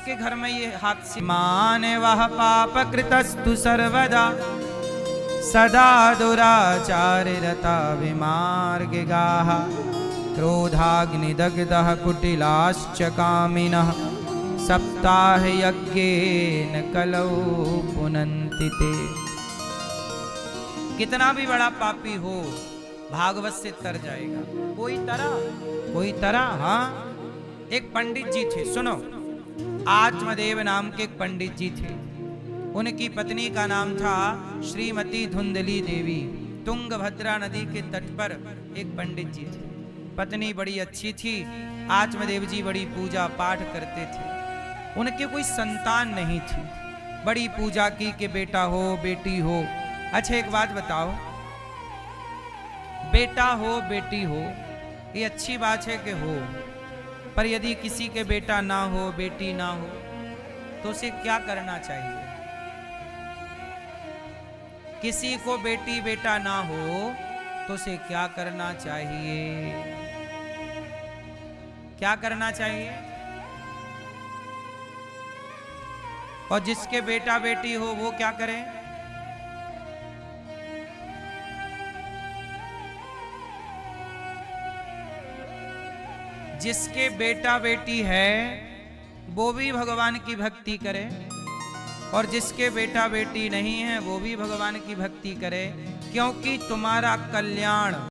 सबके घर में ये हादसे। माने वह पाप कृतस्तु सर्वदा सदा दुराचाररता विमार्गिगाः क्रोधाग्निदग्धः कुटिलाश्च कामिनः सप्ताह यज्ञेन कलौ पुनन्ति ते। कितना भी बड़ा पापी हो भागवत से तर जाएगा। कोई तरह हाँ। एक पंडित जी थे, सुनो, आत्मदेव नाम के एक पंडित जी थे। उनकी पत्नी का नाम था श्रीमती धुंधली देवी। तुंगभद्रा नदी के तट पर एक पंडित जी थे। पत्नी बड़ी अच्छी थी, आत्मदेव जी बड़ी पूजा पाठ करते थे। उनके कोई संतान नहीं थी। बड़ी पूजा की कि बेटा हो बेटी हो। अच्छा एक बात बताओ, बेटा हो बेटी हो ये अच्छी बात है कि हो, पर यदि किसी के बेटा ना हो बेटी ना हो तो उसे क्या करना चाहिए? किसी को बेटी बेटा ना हो तो उसे क्या करना चाहिए? क्या करना चाहिए? और जिसके बेटा बेटी हो वो क्या करे? जिसके बेटा बेटी है वो भी भगवान की भक्ति करे, और जिसके बेटा बेटी नहीं है वो भी भगवान की भक्ति करे, क्योंकि तुम्हारा कल्याण